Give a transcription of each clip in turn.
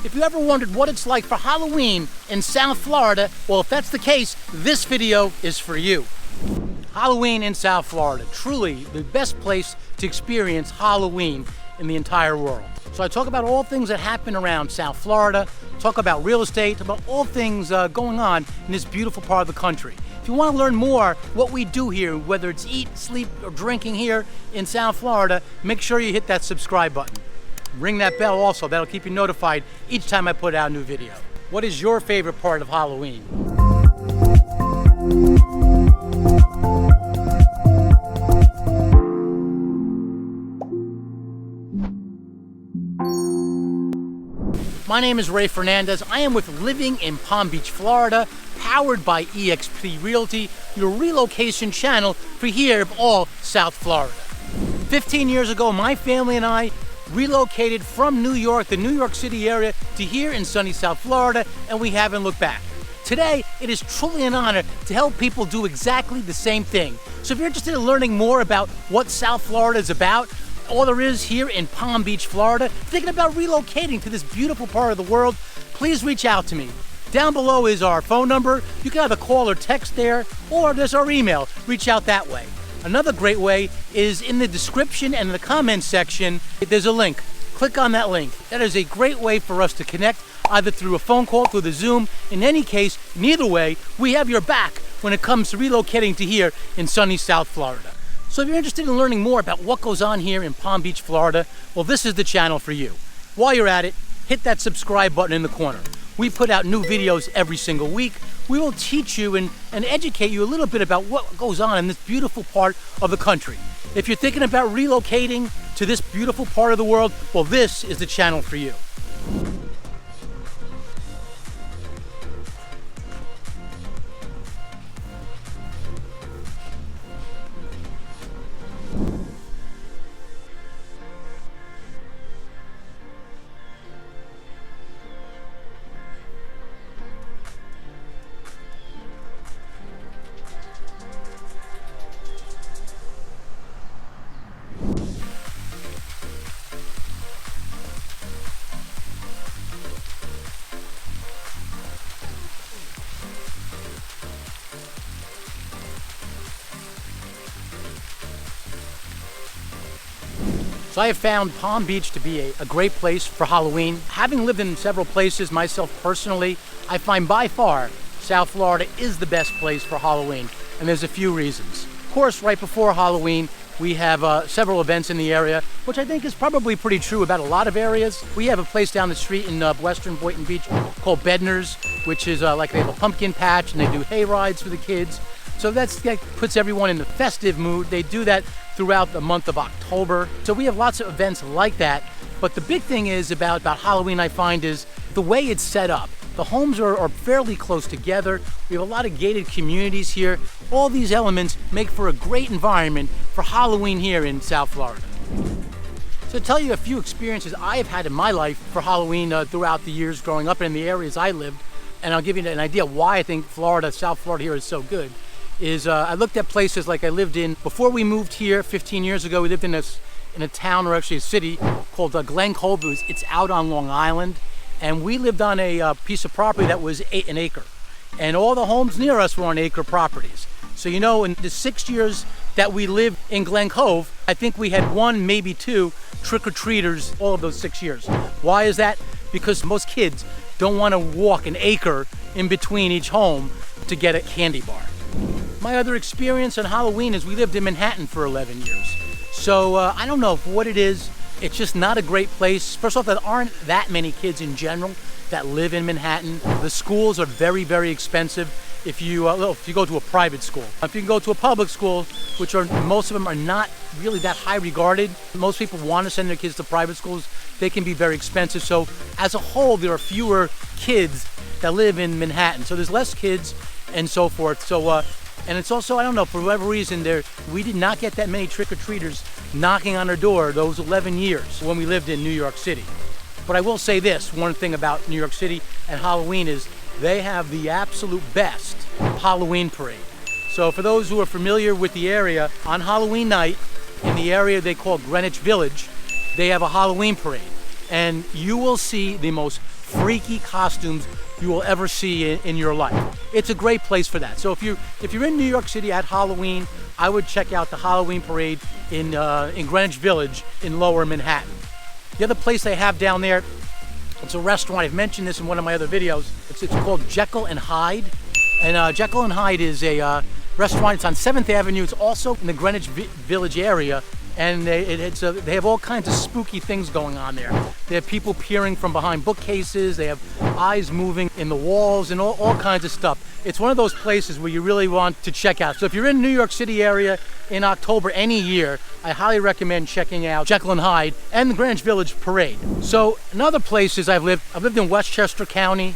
If you ever wondered what it's like for Halloween in South Florida, well, if that's the case, this video is for you. Halloween in South Florida, truly the best place to experience Halloween in the entire world. So I talk about all things that happen around South Florida, talk about real estate, about all things going on in this beautiful part of the country. If you want to learn more what we do here, whether it's eat, sleep, or drinking here in South Florida, make sure you hit that subscribe button. Ring that bell also, that'll keep you notified each time I put out a new video. What is your favorite part of Halloween? My name is Ray Fernandez. I am with Living in Palm Beach, Florida, powered by eXp Realty, your relocation channel for here of all South Florida. 15 years ago, my family and I relocated from New York, the New York City area, to here in sunny South Florida, and we haven't looked back. Today, it is truly an honor to help people do exactly the same thing. So if you're interested in learning more about what South Florida is about, all there is here in Palm Beach, Florida, thinking about relocating to this beautiful part of the world, please reach out to me. Down below is our phone number. You can either call or text there, or there's our email. Reach out that way. Another great way is in the description and the comments section, there's a link. Click on that link. That is a great way for us to connect, either through a phone call, through the Zoom. In any case, neither way, we have your back when it comes to relocating to here in sunny South Florida. So if you're interested in learning more about what goes on here in Palm Beach, Florida, well, this is the channel for you. While you're at it, hit that subscribe button in the corner. We put out new videos every single week. We will teach you and educate you a little bit about what goes on in this beautiful part of the country. If you're thinking about relocating to this beautiful part of the world, well, this is the channel for you. So I have found Palm Beach to be a great place for Halloween. Having lived in several places myself personally, I find by far South Florida is the best place for Halloween, and there's a few reasons. Of course, right before Halloween, we have several events in the area, which I think is probably pretty true about a lot of areas. We have a place down the street in western Boynton Beach called Bednar's, which is like they have a pumpkin patch and they do hay rides for the kids. So that puts everyone in the festive mood. They do that throughout the month of October. So we have lots of events like that. But the big thing is about Halloween, I find, is the way it's set up. The homes are fairly close together. We have a lot of gated communities here. All these elements make for a great environment for Halloween here in South Florida. So to tell you a few experiences I have had in my life for Halloween throughout the years growing up in the areas I lived, and I'll give you an idea why I think South Florida here is so good, is I looked at places like I lived in, before we moved here 15 years ago, we lived in a town, or actually a city, called Glen, Cove. It's out on Long Island. And we lived on a piece of property that was an acre. And all the homes near us were on acre properties. So you know, in the 6 years that we lived in Glen Cove, I think we had one, maybe two trick-or-treaters all of those 6 years. Why is that? Because most kids don't want to walk an acre in between each home to get a candy bar. My other experience on Halloween is we lived in Manhattan for 11 years. So I don't know what it is. It's just not a great place. First off, there aren't that many kids in general that live in Manhattan. The schools are very, very expensive if you go to a private school. If you can go to a public school, which most of them are not really that high regarded. Most people want to send their kids to private schools. They can be very expensive. So as a whole, there are fewer kids that live in Manhattan. So there's less kids and so forth. So and it's also, I don't know, for whatever reason, we did not get that many trick-or-treaters knocking on our door those 11 years when we lived in New York City. But I will say this, one thing about New York City and Halloween is they have the absolute best Halloween parade. So for those who are familiar with the area, on Halloween night, in the area they call Greenwich Village, they have a Halloween parade. And you will see the most freaky costumes you will ever see in your life. It's a great place for that. So if you're in New York City at Halloween, I would check out the Halloween parade in Greenwich Village in Lower Manhattan. The other place they have down there, it's a restaurant. I've mentioned this in one of my other videos. It's called Jekyll and Hyde. And Jekyll and Hyde is a restaurant. It's on 7th Avenue. It's also in the Greenwich Village area. And they have all kinds of spooky things going on there. They have people peering from behind bookcases. They have eyes moving in the walls and all kinds of stuff. It's one of those places where you really want to check out. So if you're in the New York City area in October any year, I highly recommend checking out Jekyll and Hyde and the Greenwich Village Parade. So in other places I've lived in Westchester County.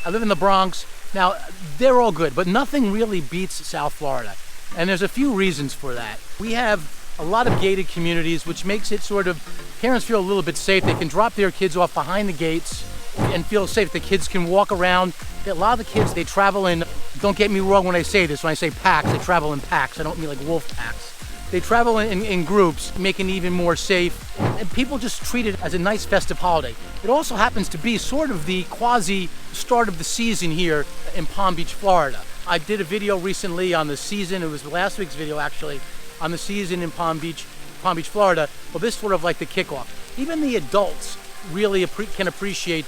I live in the Bronx. Now, they're all good, but nothing really beats South Florida. And there's a few reasons for that. We have a lot of gated communities, which makes it sort of, parents feel a little bit safe. They can drop their kids off behind the gates and feel safe. The kids can walk around. A lot of the kids, they travel in, don't get me wrong when I say this, when I say packs, they travel in packs. I don't mean like wolf packs. They travel in groups, making it even more safe. And people just treat it as a nice festive holiday. It also happens to be sort of the quasi start of the season here in Palm Beach, Florida. I did a video recently on the season. It was last week's video actually, on the season in Palm Beach, Florida. Well, this is sort of like the kickoff. Even the adults really can appreciate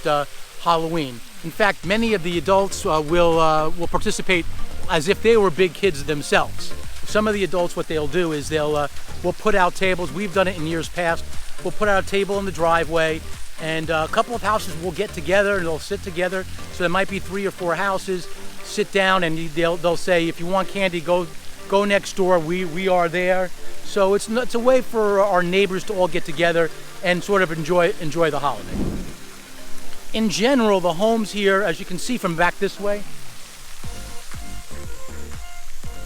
Halloween. In fact, many of the adults will participate as if they were big kids themselves. Some of the adults, what they'll do is we'll put out tables. We've done it in years past. We'll put out a table in the driveway, and a couple of houses will get together and they'll sit together. So there might be 3 or 4 houses, sit down, and they'll say, if you want candy, go next door. We are there. So it's a way for our neighbors to all get together and sort of enjoy the holiday. In general, the homes here, as you can see from back this way,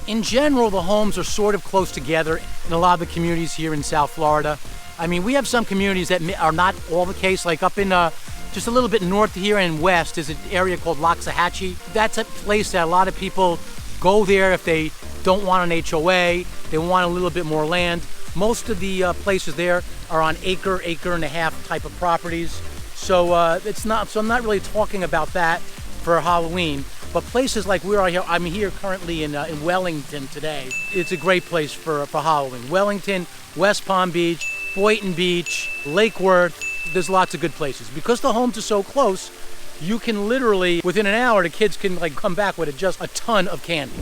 in general, the homes are sort of close together in a lot of the communities here in South Florida. I mean, we have some communities that are not all the case, like up in just a little bit north here and west is an area called Loxahatchee. That's a place that a lot of people go there if they don't want an HOA, they want a little bit more land. Most of the places there are on acre and a half type of properties. So I'm not really talking about that for Halloween. But places like I'm here currently in Wellington today. It's a great place for Halloween. Wellington, West Palm Beach, Boynton Beach, Lake Worth. There's lots of good places. Because the homes are so close, you can literally, within an hour, the kids can come back with just a ton of candy.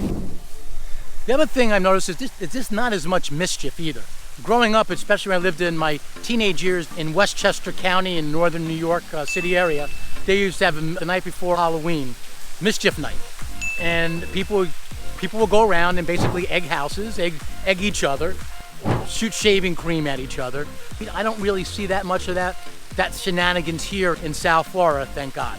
The other thing I've noticed is this not as much mischief either. Growing up, especially when I lived in my teenage years in Westchester County in northern New York City area, they used to have the night before Halloween, Mischief night. And people will go around and basically egg houses, egg each other, shoot shaving cream at each other. I don't really see that much of that shenanigans here in South Florida, thank God.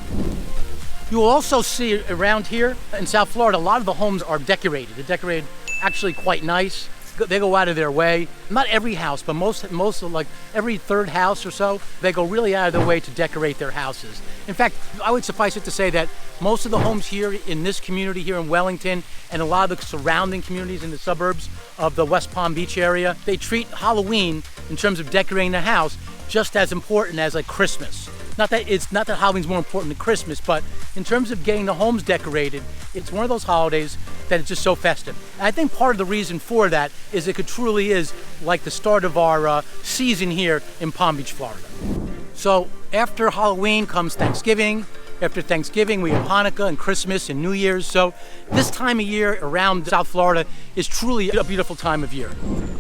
You will also see around here in South Florida, a lot of the homes are decorated. They're decorated actually quite nice. They go out of their way. Not every house, but most of, like every third house or so, they go really out of their way to decorate their houses. In fact, I would suffice it to say that most of the homes here in this community here in Wellington and a lot of the surrounding communities in the suburbs of the West Palm Beach area, they treat Halloween in terms of decorating the house just as important as like Christmas. Not that Halloween's more important than Christmas, but in terms of getting the homes decorated, it's one of those holidays that is just so festive. And I think part of the reason for that is it truly is like the start of our season here in Palm Beach, Florida. So after Halloween comes Thanksgiving. After Thanksgiving, we have Hanukkah and Christmas and New Year's. So this time of year around South Florida is truly a beautiful time of year.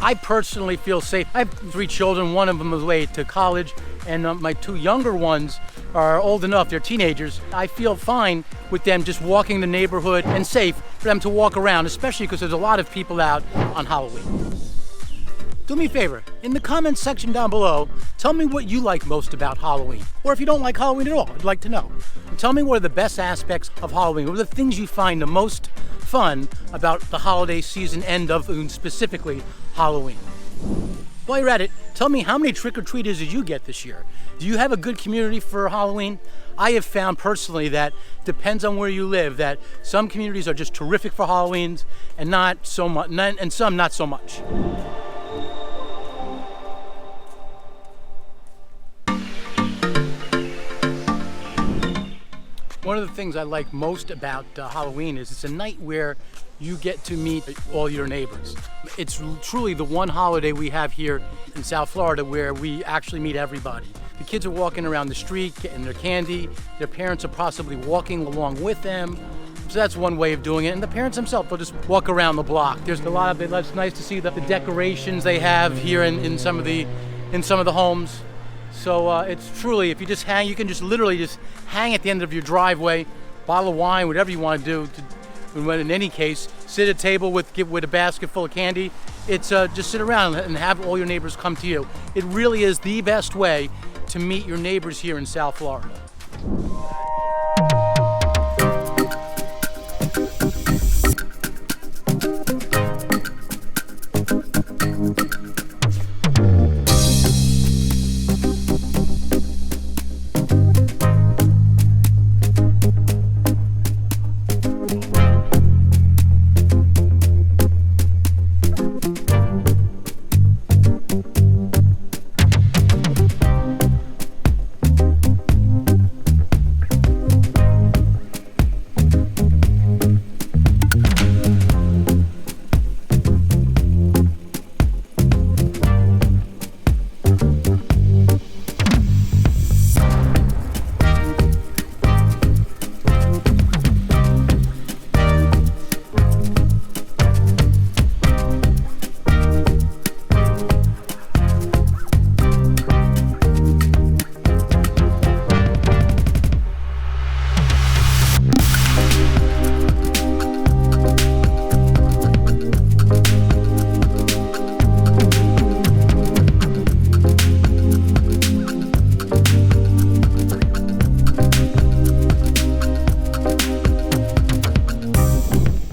I personally feel safe. I have 3 children. One of them is away to college, and my 2 younger ones are old enough, they're teenagers. I feel fine with them just walking the neighborhood and safe for them to walk around, especially because there's a lot of people out on Halloween. Do me a favor, in the comments section down below, tell me what you like most about Halloween. Or if you don't like Halloween at all, I'd like to know. Tell me what are the best aspects of Halloween. What are the things you find the most fun about the holiday season and specifically Halloween. While you're at it, tell me how many trick-or-treaters did you get this year? Do you have a good community for Halloween? I have found personally that depends on where you live, that some communities are just terrific for Halloweens and not so much, and some not so much. One of the things I like most about Halloween is it's a night where you get to meet all your neighbors. It's truly the one holiday we have here in South Florida where we actually meet everybody. The kids are walking around the street getting their candy. Their parents are possibly walking along with them. So that's one way of doing it. And the parents themselves will just walk around the block. There's a lot of it. It's nice to see the decorations they have here in some of the homes. So it's truly, if you just hang, you can just literally just hang at the end of your driveway, bottle of wine, whatever you want to do. In any case, sit at a table with a basket full of candy. It's just sit around and have all your neighbors come to you. It really is the best way to meet your neighbors here in South Florida.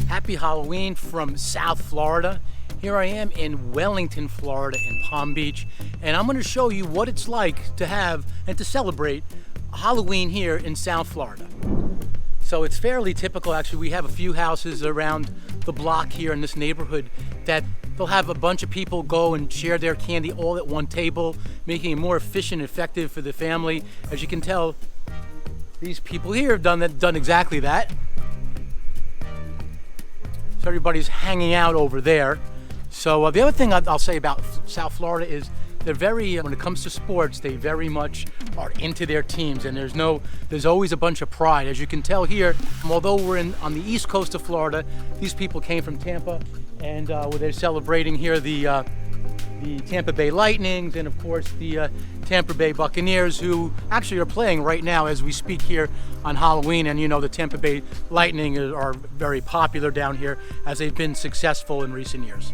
Happy Halloween from South Florida. Here I am in Wellington, Florida, in Palm Beach, and I'm going to show you what it's like to have and to celebrate Halloween here in South Florida. So it's fairly typical, actually. We have a few houses around the block here in this neighborhood that they'll have a bunch of people go and share their candy all at one table, making it more efficient and effective for the family. As you can tell, these people here have done exactly that. So everybody's hanging out over there. So the other thing I'll say about South Florida is they're when it comes to sports, they very much are into their teams, and there's always a bunch of pride. As you can tell here, although we're on the east coast of Florida, these people came from Tampa, and where they're celebrating here the Tampa Bay Lightnings, and of course the Tampa Bay Buccaneers, who actually are playing right now as we speak here on Halloween. And you know, the Tampa Bay Lightning are very popular down here as they've been successful in recent years.